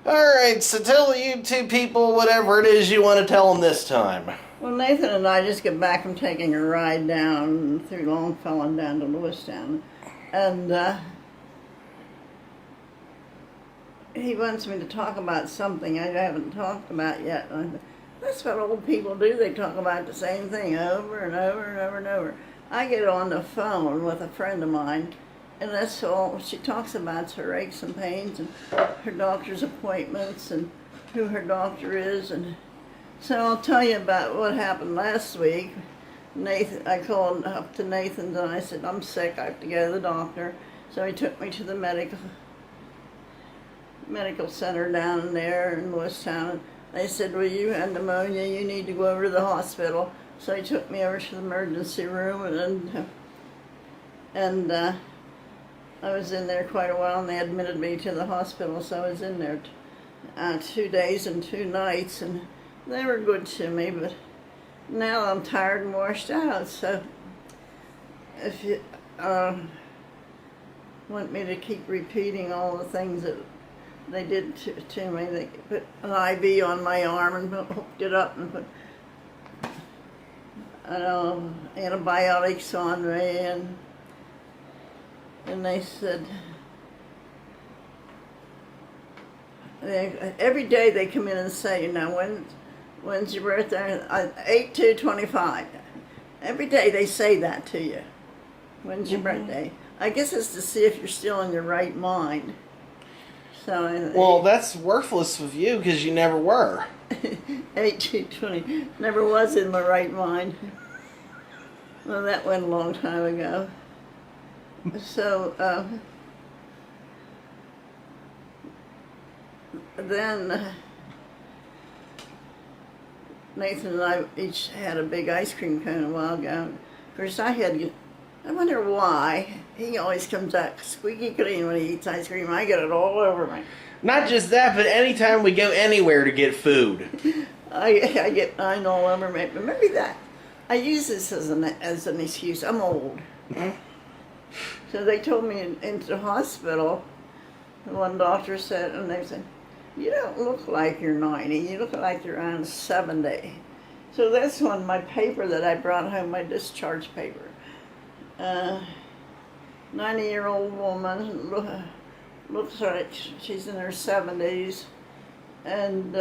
Alright, so tell you two people whatever it is you want to tell them this time. Well, Nathan and I just got back from taking a ride down through Longfellow down to Lewistown. And he wants me to talk about something I haven't talked about yet. And I thought, that's what old people do. They talk about the same thing over and over and over and over. I get on the phone with a friend of mine, and that's all she talks about is her aches and pains and her doctor's appointments and who her doctor is. And so I'll tell you about what happened last week. Nathan, I called up to Nathan and I said, I'm sick, I have to go to the doctor. So he took me to the medical center down there in Lewistown. They said, well, you had pneumonia, you need to go over to the hospital. So he took me over to the emergency room, and I was in there quite a while, and they admitted me to the hospital, so I was in there 2 days and 2 nights, and they were good to me, but now I'm tired and washed out, so if you want me to keep repeating all the things that they did to me, they put an IV on my arm and hooked it up and put antibiotics on me, and they said every day they come in and say, you know, when's your birthday? 8/2/25. Every day they say that to you. When's your birthday? I guess it's to see if you're still in your right mind. So well, that's worthless of you because you never were. 8/2/20. Never was in my right mind. Well, that went a long time ago. So then Nathan and I each had a big ice cream cone a while ago. Of course, I wonder why he always comes out squeaky clean when he eats ice cream. I get it all over me. Not just that, but anytime we go anywhere to get food. I get mine all over me. But maybe that. I use this as an excuse. I'm old. Mm-hmm. So they told me into the hospital, one doctor said, and they said, you don't look like you're 90, you look like you're around 70. So that's when my paper that I brought home, my discharge paper. 90-year-old woman, looks like she's in her 70s, and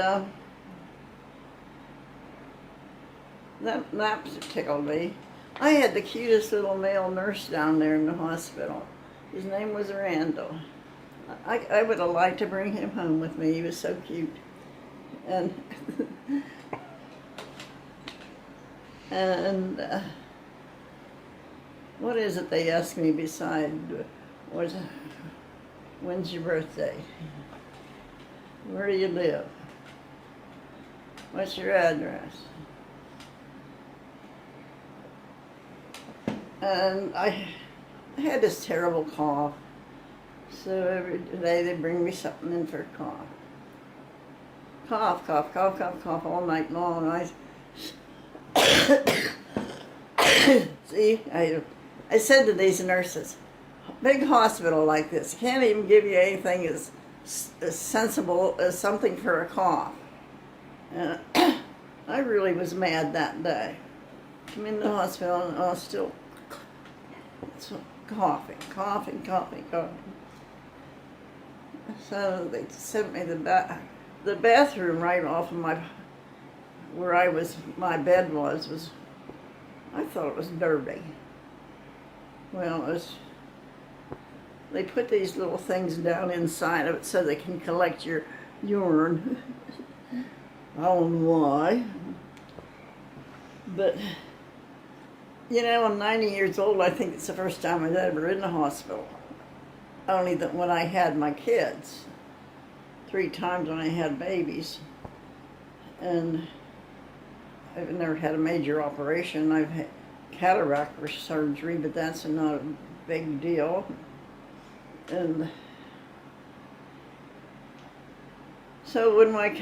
that tickled me. I had the cutest little male nurse down there in the hospital. His name was Randall. I would have liked to bring him home with me. He was so cute. And what is it they asked me beside when's your birthday? Where do you live? What's your address? And I had this terrible cough. So every day they bring me something in for a cough. Cough, cough, cough, cough, cough all night long. See, I said to these nurses, big hospital like this can't even give you anything as sensible as something for a cough. And I really was mad that day. Come in the hospital and I was still coughing. So they sent me the bathroom right off of where my bed was. I thought it was dirty. Well, they put these little things down inside of it so they can collect your urine. I don't know why. But, you know, I'm 90 years old. I think it's the first time I was ever in the hospital. Only that when I had my kids, 3 times when I had babies. And I've never had a major operation. I've had cataract surgery, but that's not a big deal. And so when I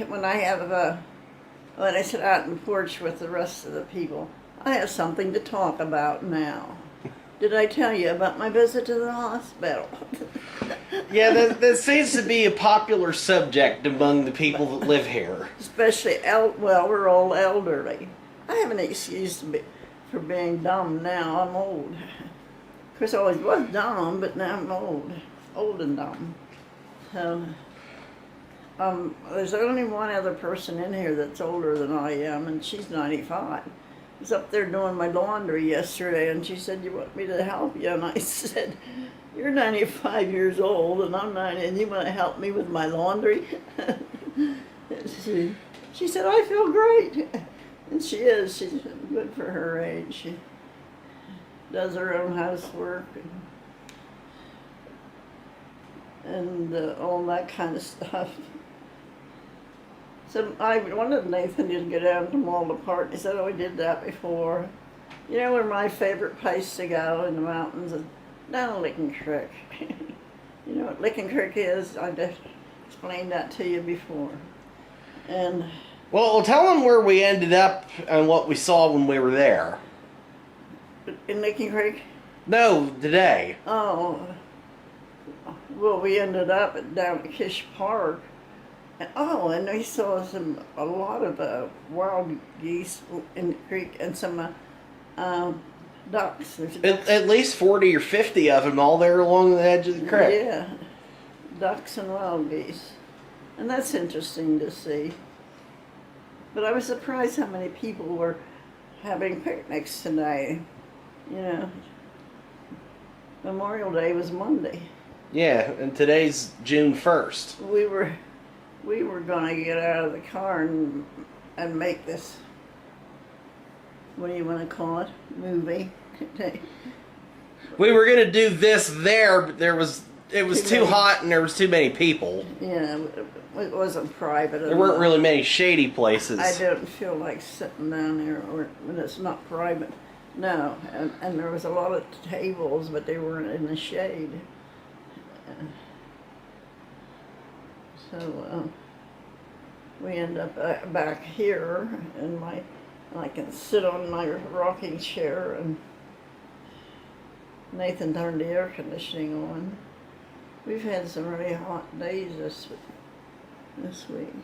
sit out on the porch with the rest of the people, I have something to talk about now. Did I tell you about my visit to the hospital? Yeah, that seems to be a popular subject among the people that live here. Especially, well, we're all elderly. I have an excuse for being dumb now. I'm old. Of course, I always was dumb, but now I'm old and dumb. So, there's only one other person in here that's older than I am, and she's 95. I was up there doing my laundry yesterday, and she said, "You want me to help you?" And I said, "You're 95 years old, and I'm 90, and you want to help me with my laundry?" She said, "I feel great." And she is. She's good for her age. She does her own housework and all that kind of stuff. So I wanted Nathan to get down to Malta Park. He said, "Oh, we did that before." You know where my favorite place to go in the mountains is? Down at Licking Creek. You know what Licking Creek is? I just explained that to you before. And Well, tell them where we ended up and what we saw when we were there. in Licking Creek? No, today. Oh, well, we ended up down at Kish Park. And we saw a lot of wild geese in the creek and some ducks. There's ducks. At least 40 or 50 of them all there along the edge of the creek. Yeah, ducks and wild geese. And that's interesting to see. But I was surprised how many people were having picnics today. You know, Memorial Day was Monday. Yeah, and today's June 1st. We were gonna get out of the car and make this, what do you want to call it, movie. We were going to do this there, but it was too hot and there was too many people. Yeah, it wasn't private. There weren't really many shady places. I don't feel like sitting down there or when it's not private. No, and there was a lot of tables, but they weren't in the shade. So we end up back here, and I can sit on my rocking chair, and Nathan turned the air conditioning on. We've had some really hot days this week.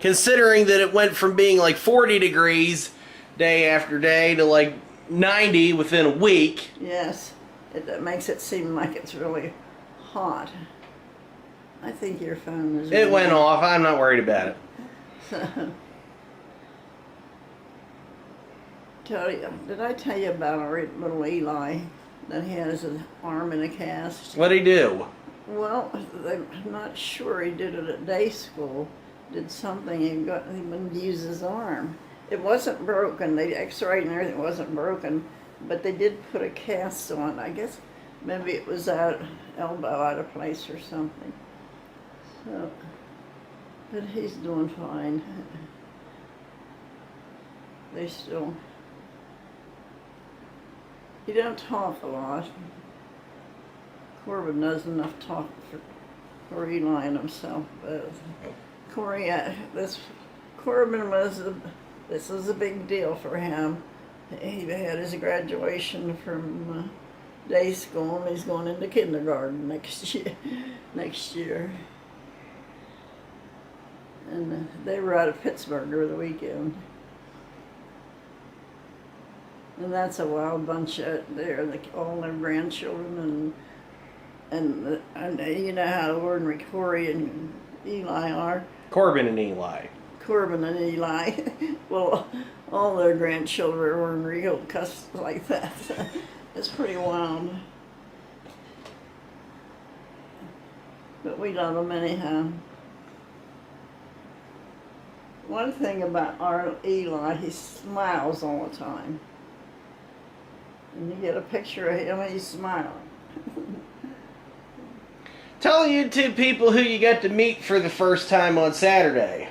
Considering that it went from being like 40 degrees day after day to like 90 within a week. Yes, that makes it seem like it's really hot. I think your phone is... It went off. I'm not worried about it. Did I tell you about our little Eli that he has his arm in a cast? What'd he do? Well, I'm not sure. He did it at day school. Did something he wouldn't use his arm. It wasn't broken. They x-rayed and everything. It wasn't broken, but they did put a cast on. I guess maybe it was elbow out of place or something. So, but he's doing fine. He don't talk a lot. Corbin does enough talk for Eli and himself, but Corey, Corbin this was a big deal for him. He had his graduation from day school, and he's going into kindergarten next year. And they were out of Pittsburgh over the weekend. And that's a wild bunch out there, all their grandchildren, and you know how ordinary Corey and Eli are. Corbin and Eli. Corbin and Eli. Well, all their grandchildren were in real cuss like that. It's pretty wild. But we love them anyhow. One thing about our Eli, he smiles all the time. And you get a picture of him, he's smiling. Tell you two people who you got to meet for the first time on Saturday.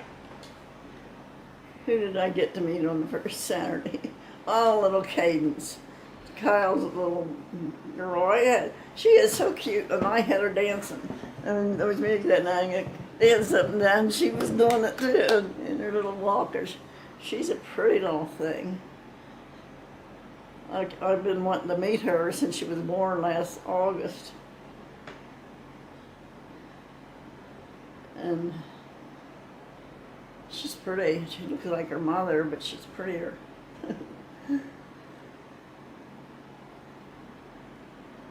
Who did I get to meet on the first Saturday? Oh, little Cadence. Kyle's little girl. She is so cute, and I had her dancing. And there was music that night, dancing up and down. She was doing it too, in her little walkers. She's a pretty little thing. I've been wanting to meet her since she was born last August. And she's pretty. She looks like her mother, but she's prettier.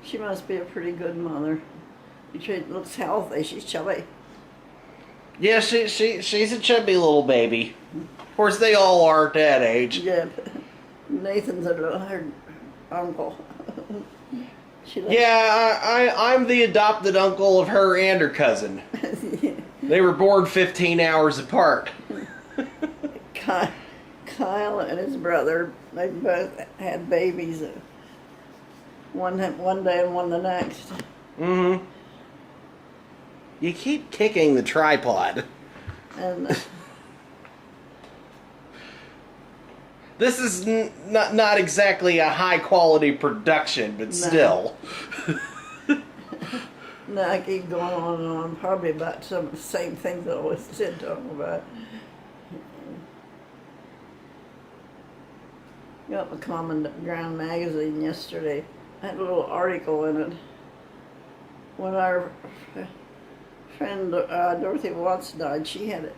She must be a pretty good mother. She looks healthy. She's chubby. Yeah, she's a chubby little baby. Of course, they all are at that age. Yeah. Nathan's her uncle. I'm the adopted uncle of her and her cousin. They were born 15 hours apart. Kyle and his brother, they both had babies. One day and one the next. Mm-hmm. You keep kicking the tripod. And this is not exactly a high quality production, but still. no, I keep going on and on, probably about some of the same things I always did talk about. Got the Common Ground magazine yesterday. I had a little article in it. When our friend Dorothy Watts died, she had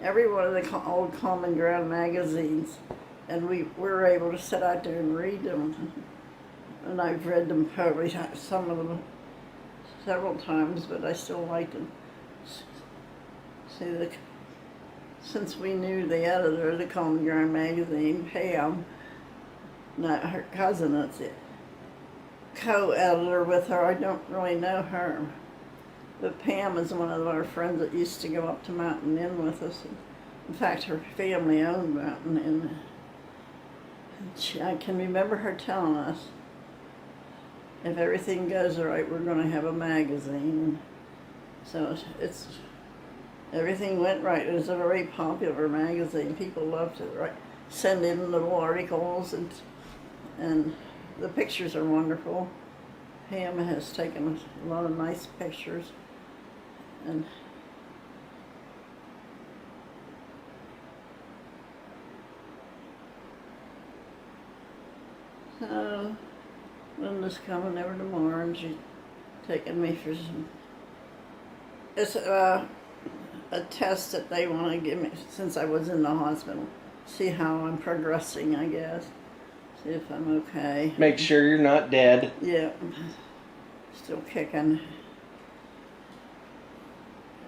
every one of the old Common Ground magazines, and we were able to sit out there and read them. And I've read them probably some of them several times, but I still like them. See, since we knew the editor of the Common Ground magazine, Pam, not her cousin, that's it, co-editor with her. I don't really know her, but Pam is one of our friends that used to go up to Mountain Inn with us. In fact, her family owned Mountain Inn. I can remember her telling us, if everything goes right, we're going to have a magazine. So everything went right. It was a very popular magazine. People loved to send in little articles, and the pictures are wonderful. Pam has taken a lot of nice pictures. And so Linda's coming over tomorrow, and she's taking me for some. It's a test that they want to give me since I was in the hospital. See how I'm progressing, I guess. See if I'm okay. Make sure you're not dead. Yeah, still kicking.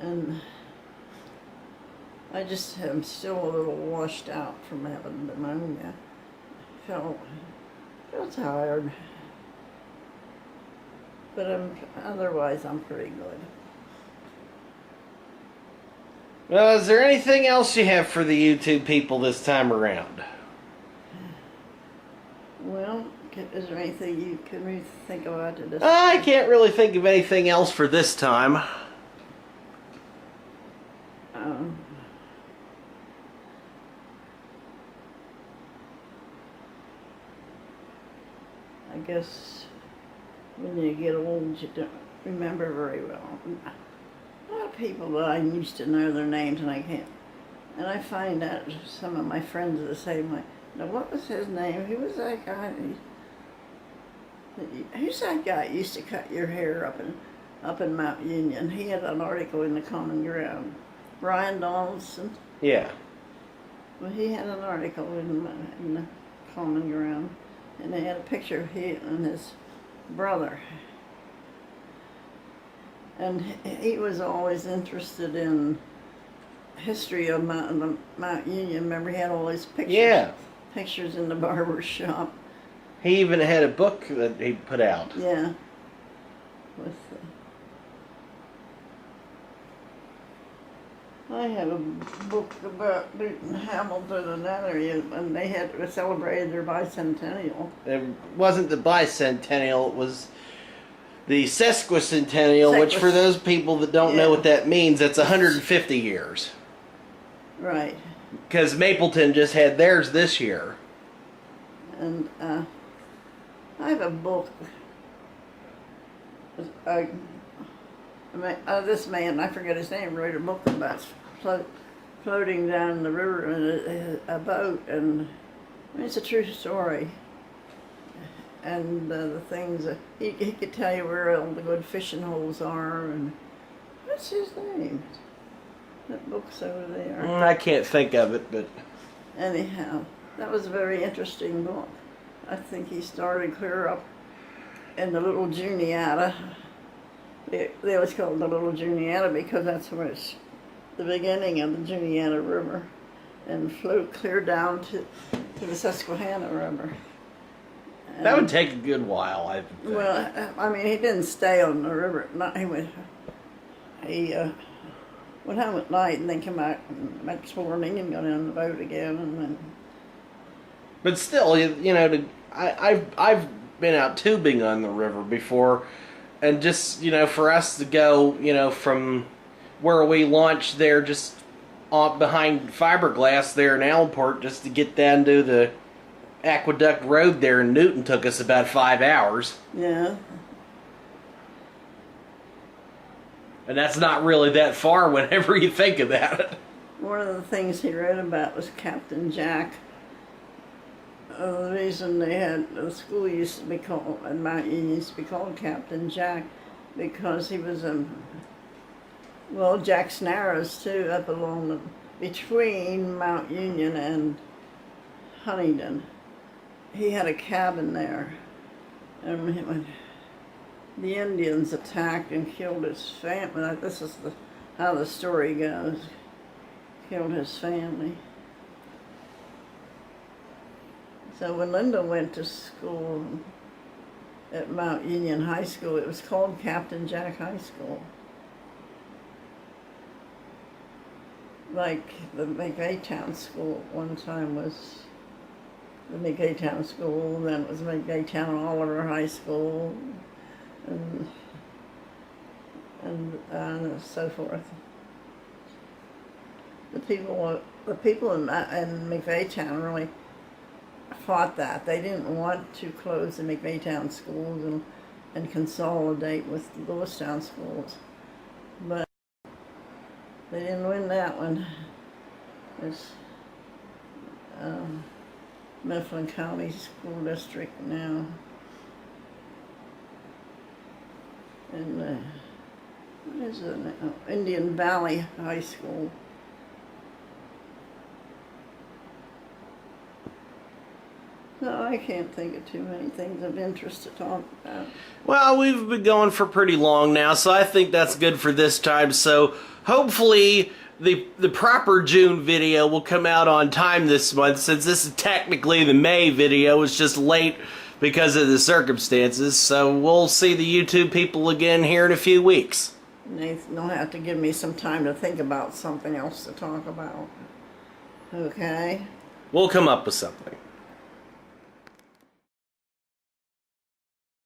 And I just am still a little washed out from having pneumonia. Feel tired. But otherwise I'm pretty good. Well, is there anything else you have for the YouTube people this time around? Well, is there anything you can think about to discuss? I can't really think of anything else for this time. I guess when you get old, you don't remember very well. A lot of people that I used to know their names, and I can't. And I find out some of my friends are the same way. Now, what was his name? Who was that guy? Who's that guy that used to cut your hair up in Mount Union? He had an article in the Common Ground. Brian Donaldson. Yeah. Well, he had an article in the Common Ground, and they had a picture of he and his brother. And he was always interested in history of Mount Union. Remember, he had all these pictures. Yeah. Pictures in the barber shop. He even had a book that he put out. Yeah. With I have a book about Newton Hamilton and that area, and they had celebrated their bicentennial. It wasn't the bicentennial, it was the sesquicentennial, which for those people that don't know what that means, that's 150 years. Right. Because Mapleton just had theirs this year. And I have a book. This man, I forget his name, wrote a book about floating down the river in a boat, and I mean, it's a true story. And the things he could tell you where all the good fishing holes are, and what's his name? That book's over there. I can't think of it, but Anyhow, that was a very interesting book. I think he started clear up in the Little Juniata. They always call it the Little Juniata because that's where it's the beginning of the Juniata River, and flowed clear down to the Susquehanna River. that would take a good while, I think. Well, I mean, he didn't stay on the river. He went home at night and then came back next morning and got on the boat again, and then. But still, I've been out tubing on the river before, and just for us to go from where we launched there, just behind fiberglass there in Allenport, just to get down to the Aqueduct Road there in Newton took us about 5 hours. Yeah. And that's not really that far whenever you think about it. One of the things he wrote about was Captain Jack. The reason the school used to be called, and Mount Union used to be called Captain Jack, because he was Jack's Narrows too, up along between Mount Union and Huntingdon. He had a cabin there, and when the Indians attacked and killed his family, this is how the story goes, killed his family. So when Linda went to school at Mount Union High School, it was called Captain Jack High School. Like the McVaytown School at one time was the McVaytown School, then it was McVaytown Oliver High School, and so forth. The people in McVaytown really fought that. They didn't want to close the McVaytown schools and consolidate with the Lewistown schools, but they didn't win that one. There's Mifflin County School District now, and what is it now? Indian Valley High School. No, I can't think of too many things of interest to talk about. Well, we've been going for pretty long now, so I think that's good for this time. So hopefully the proper June video will come out on time this month, since this is technically the May video. It's just late because of the circumstances. So we'll see the YouTube people again here in a few weeks. Nathan will have to give me some time to think about something else to talk about. Okay? We'll come up with something.